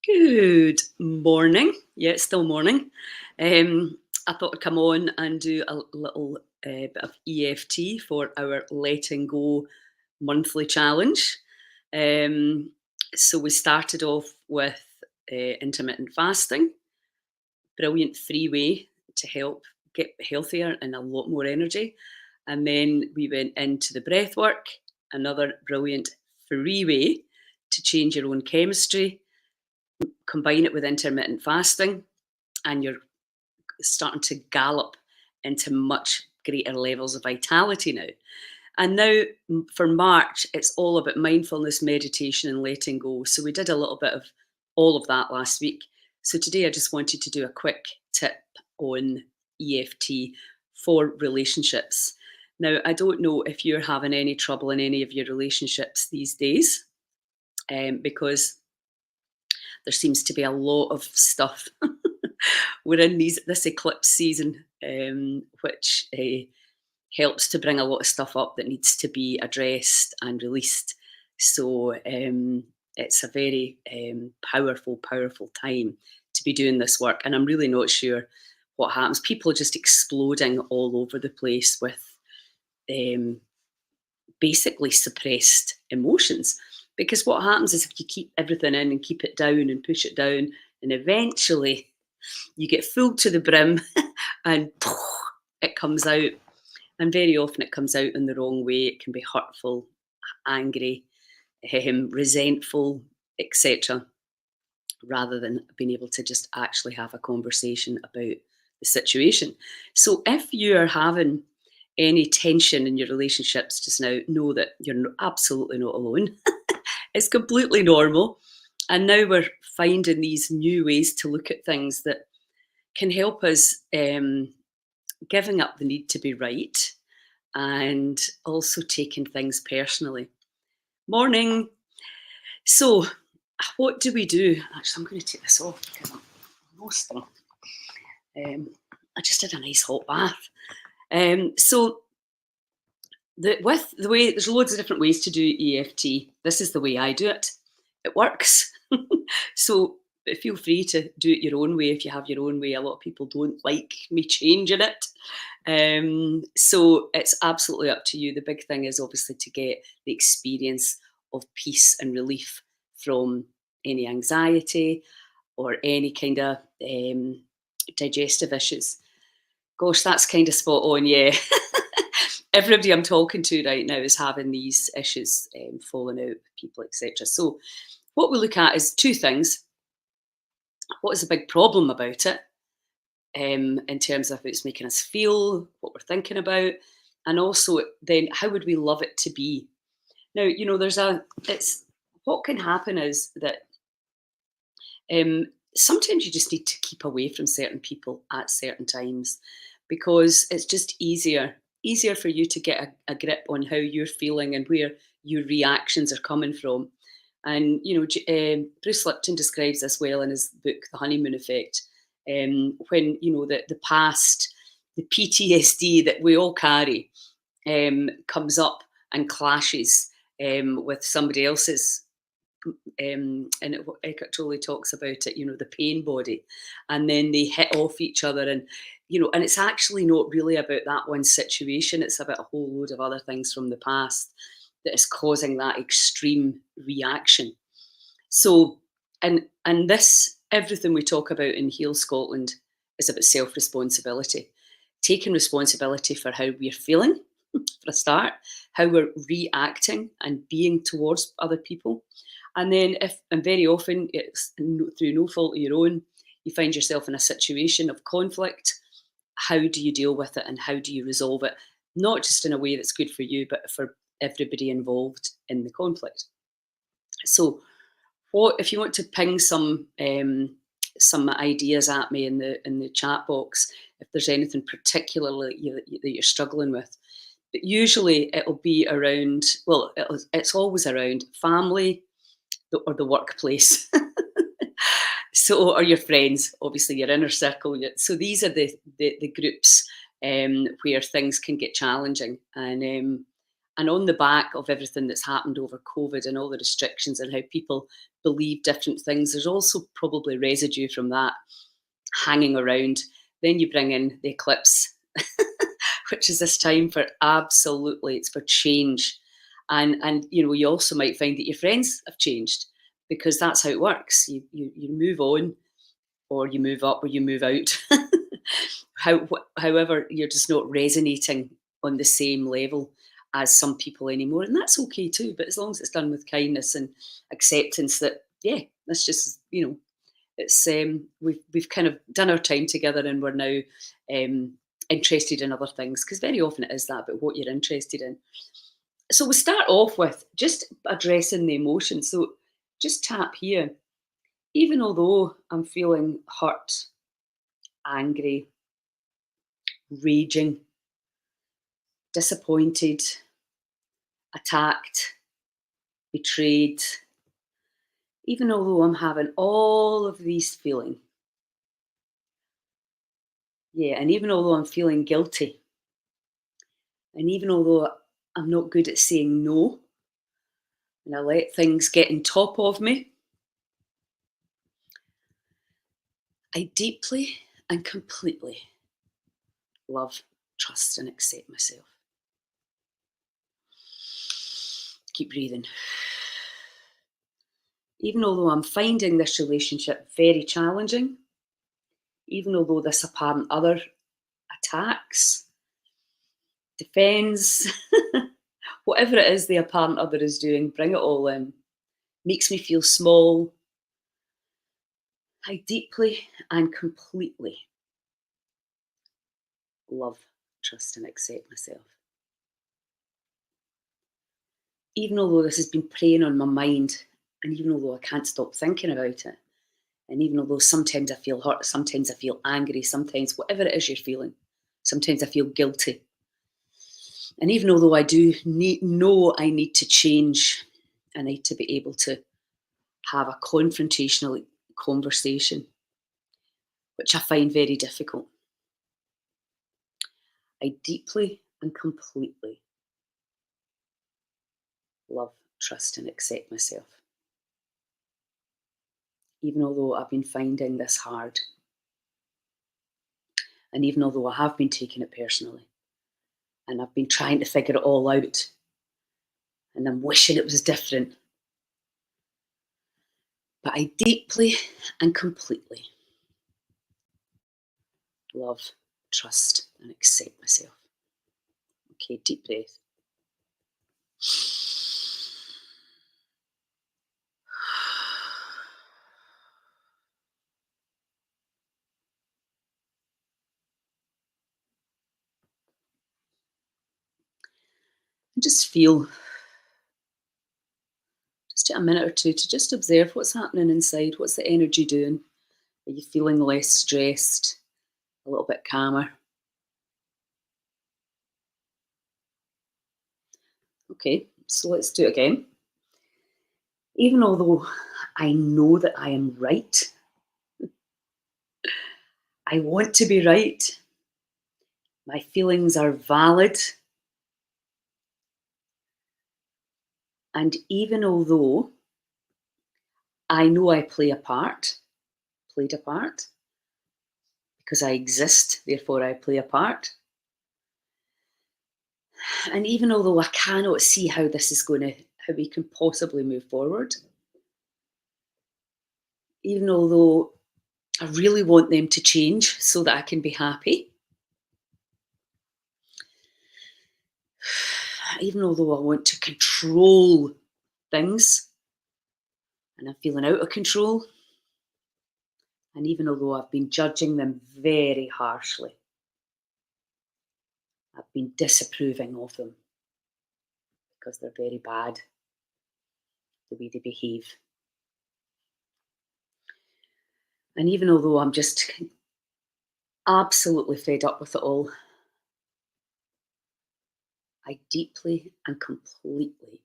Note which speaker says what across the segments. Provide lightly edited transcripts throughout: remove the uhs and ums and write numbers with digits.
Speaker 1: Good morning. Yeah, it's still morning. I thought I'd come on and do a little bit of EFT for our letting go monthly challenge. Um, so we started off with intermittent fasting, brilliant free way to help get healthier and a lot more energy. And then we went into the breath work, another brilliant free way to change your own chemistry, combine it with intermittent fasting, and you're starting to gallop into much greater levels of vitality now. And now for March, it's all about mindfulness, meditation, and letting go. So we did a little bit of all of that last week. So today I just wanted to do a quick tip on EFT for relationships. Now, I don't know if you're having any trouble in any of your relationships these days, because there seems to be a lot of stuff. We're in this eclipse season, which helps to bring a lot of stuff up that needs to be addressed and released. So it's a very powerful time to be doing this work. And I'm really not sure what happens. People are just exploding all over the place with um, basically suppressed emotions. Because what happens is if you keep everything in and keep it down and push it down, and eventually you get full to the brim and it comes out. And very often it comes out in the wrong way. It can be hurtful, angry, resentful, etc., rather than being able to just actually have a conversation about the situation. So if you are having any tension in your relationships just now, know that you're absolutely not alone. It's completely normal. And now we're finding these new ways to look at things that can help us, giving up the need to be right and also taking things personally. Morning. So, what do we do? Actually, I'm going to take this off because I'm roasting. I just did a nice hot bath. So, with the way, there's loads of different ways to do EFT. This is the way I do it. It works. So feel free to do it your own way if you have your own way. A lot of people don't like me changing it. So it's absolutely up to you. The big thing is obviously to get the experience of peace and relief from any anxiety or any kind of digestive issues. Gosh, that's kind of spot on, yeah. Everybody I'm talking to right now is having these issues, falling out, people, etc. So what we look at is two things. What is the big problem about it, in terms of how it's making us feel, what we're thinking about, and also then how would we love it to be? Now, it's what can happen is that sometimes you just need to keep away from certain people at certain times because it's just easier for you to get a grip on how you're feeling and where your reactions are coming from. And Bruce Lipton describes this well in his book, The Honeymoon Effect, when the past, the PTSD that we all carry, comes up and clashes with somebody else's. Eckhart Tolle talks about it, the pain body, and then they hit off each other, and it's actually not really about that one situation. It's about a whole load of other things from the past that is causing that extreme reaction. So, and this everything we talk about in Heal Scotland is about self-responsibility, taking responsibility for how we're feeling, for a start, how we're reacting and being towards other people. And then, and very often it's through no fault of your own, you find yourself in a situation of conflict. How do you deal with it and how do you resolve it? Not just in a way that's good for you, but for everybody involved in the conflict. So, what if you want to ping some ideas at me in the chat box? If there's anything particularly that you're struggling with, but usually it'll be around. Well, it's always around family or the workplace. So, or your friends, obviously your inner circle. So these are the groups where things can get challenging, and And on the back of everything that's happened over COVID and all the restrictions and how people believe different things, there's also probably residue from that hanging around. Then you bring in the eclipse, which is this time for absolutely, it's for change. And you also might find that your friends have changed because that's how it works. You move on, or you move up, or you move out. However, you're just not resonating on the same level as some people anymore, and that's okay too. But as long as it's done with kindness and acceptance, that yeah, that's just it's we've kind of done our time together, and we're now um, interested in other things, because very often it is that about what you're interested in. So we start off with just addressing the emotion. So just tap here. Even although I'm feeling hurt, angry, raging, disappointed, attacked, betrayed, even although I'm having all of these feeling, yeah, and even although I'm feeling guilty, and even although I'm not good at saying no, and I let things get on top of me, I deeply and completely love, trust, and accept myself. Keep breathing. Even although I'm finding this relationship very challenging, even although this apparent other attacks, defends, whatever it is the apparent other is doing, bring it all in, makes me feel small, I deeply and completely love, trust, and accept myself. Even although this has been preying on my mind, and even although I can't stop thinking about it, and even although sometimes I feel hurt, sometimes I feel angry, sometimes whatever it is you're feeling, sometimes I feel guilty. And even although I do know I need to change, I need to be able to have a confrontational conversation, which I find very difficult. I deeply and completely love, trust, and accept myself. Even although I've been finding this hard, and even although I have been taking it personally, and I've been trying to figure it all out, and I'm wishing it was different, but I deeply and completely love, trust, and accept myself. Okay, deep breath. And just feel, just take a minute or two to just observe what's happening inside. What's the energy doing? Are you feeling less stressed, a little bit calmer? Okay, so let's do it again. Even although I know that I am right, I want to be right, my feelings are valid, and even although I know I played a part, because I exist, therefore I play a part. And even although I cannot see how this is how we can possibly move forward, even although I really want them to change so that I can be happy, even although I want to control things and I'm feeling out of control, and even although I've been judging them very harshly, I've been disapproving of them because they're very bad, the way they behave. And even although I'm just absolutely fed up with it all, I deeply and completely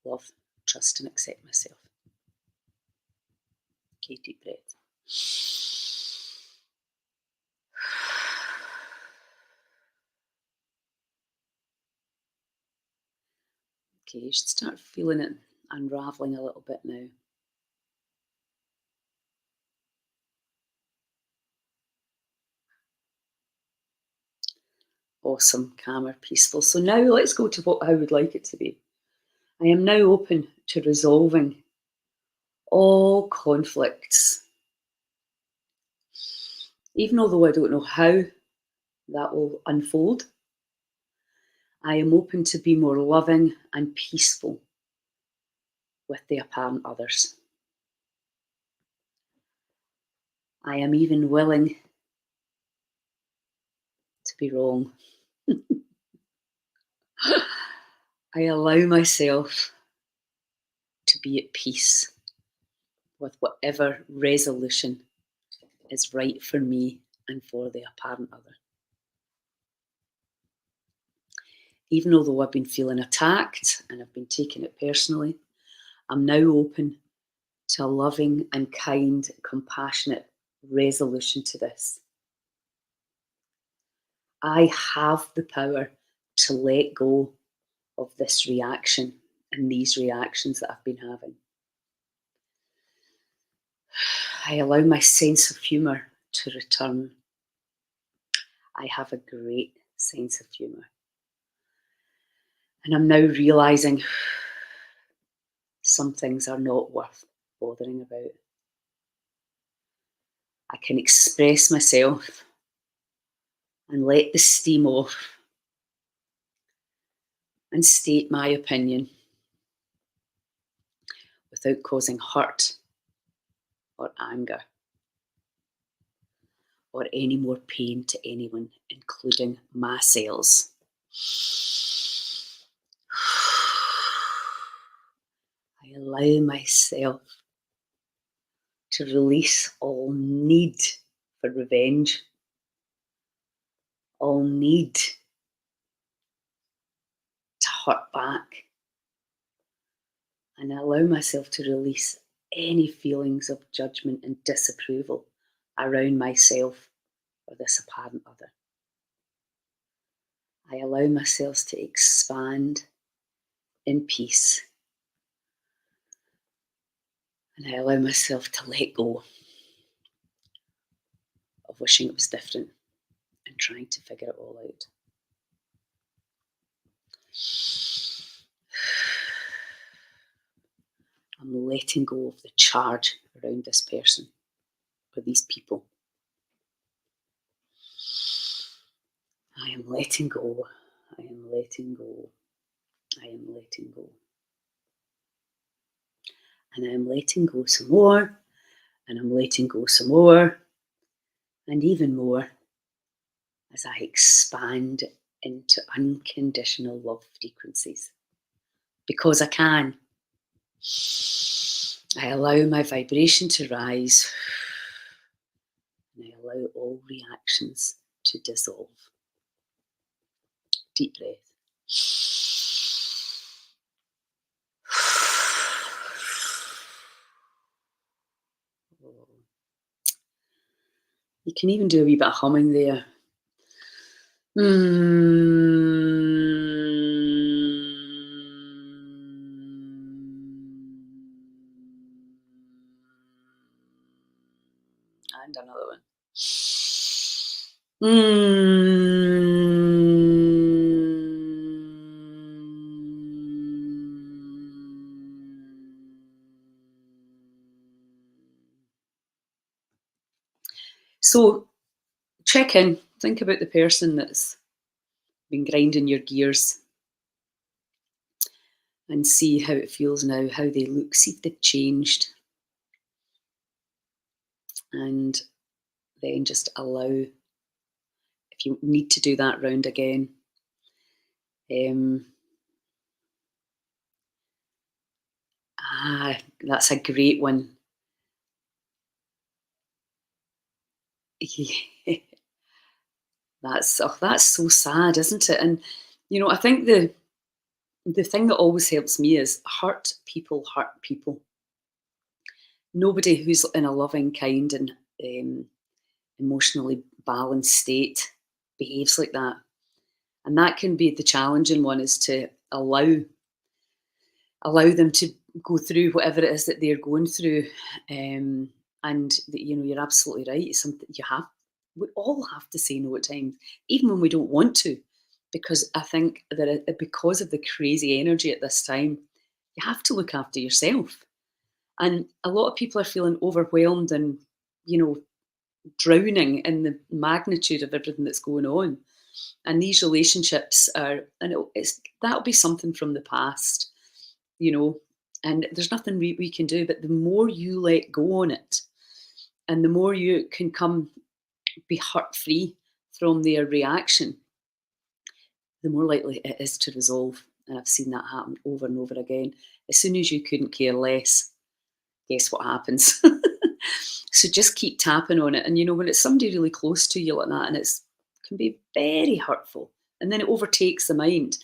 Speaker 1: love, trust, and accept myself. Okay, deep breath. Okay, you should start feeling it unraveling a little bit now. Awesome, calmer, peaceful. So now let's go to what I would like it to be. I am now open to resolving all conflicts, even although I don't know how that will unfold. I am open to be more loving and peaceful with the apparent others. I am even willing to be wrong. I allow myself to be at peace with whatever resolution is right for me and for the apparent other. Even although I've been feeling attacked and I've been taking it personally, I'm now open to a loving and kind, compassionate resolution to this. I have the power to let go of this reaction and these reactions that I've been having. I allow my sense of humour to return. I have a great sense of humour. And I'm now realising some things are not worth bothering about. I can express myself and let the steam off and state my opinion without causing hurt or anger or any more pain to anyone, including myself. I allow myself to release all need for revenge, all need to hurt back, and I allow myself to release any feelings of judgment and disapproval around myself or this apparent other. I allow myself to expand in peace, and I allow myself to let go of wishing it was different and trying to figure it all out. I'm letting go of the charge around this person or these people. I am letting go. I am letting go. I am letting go. And I am letting go some more. And I'm letting go some more. And even more as I expand into unconditional love frequencies. Because I can. I allow my vibration to rise. And I allow all reactions to dissolve. Deep breath. You can even do a wee bit of humming there. And another one. So check in, think about the person that's been grinding your gears and see how it feels now, how they look, see if they've changed. And then just allow, if you need to do that round again, that's a great one. That's so sad, isn't it? And I think the thing that always helps me is hurt people hurt people. Nobody who's in a loving, kind, and emotionally balanced state behaves like that. And that can be the challenging one, is to allow allow them to go through whatever it is that they're going through. And you're absolutely right. It's something we all have to say no at times, even when we don't want to, because I think that because of the crazy energy at this time, you have to look after yourself. And a lot of people are feeling overwhelmed and, you know, drowning in the magnitude of everything that's going on. And these relationships are, and that'll be something from the past, you know, and there's nothing we can do. But the more you let go on it, and the more you can come be hurt free from their reaction, the more likely it is to resolve. And I've seen that happen over and over again. As soon as you couldn't care less, guess what happens? So just keep tapping on it. And when it's somebody really close to you like that, and it's can be very hurtful, and then it overtakes the mind.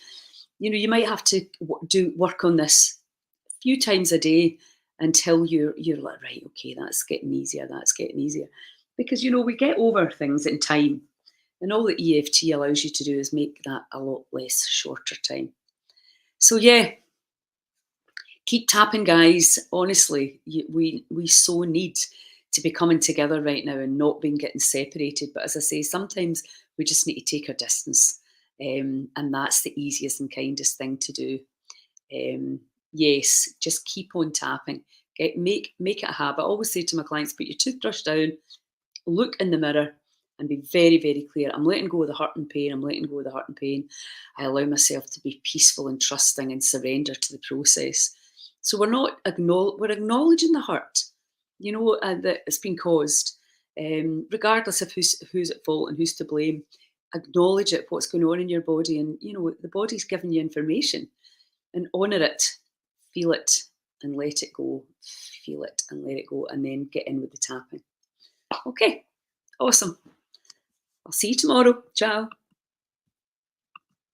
Speaker 1: You might have to do work on this a few times a day until you're like, right, okay, that's getting easier. That's getting easier, because we get over things in time, and all the EFT allows you to do is make that a lot less shorter time. So yeah, keep tapping, guys. Honestly, we so need to be coming together right now and not being getting separated. But as I say, sometimes we just need to take our distance, and that's the easiest and kindest thing to do. Yes, just keep on tapping. Make it a habit. I always say to my clients, put your toothbrush down, look in the mirror, and be very, very clear. I'm letting go of the hurt and pain. I'm letting go of the hurt and pain. I allow myself to be peaceful and trusting and surrender to the process. So we're acknowledging the hurt, that it's been caused, regardless of who's at fault and who's to blame. Acknowledge it, what's going on in your body, and the body's giving you information, and honor it, feel it, and let it go. Feel it and let it go, and then get in with the tapping. Okay, awesome. I'll see you tomorrow. Ciao.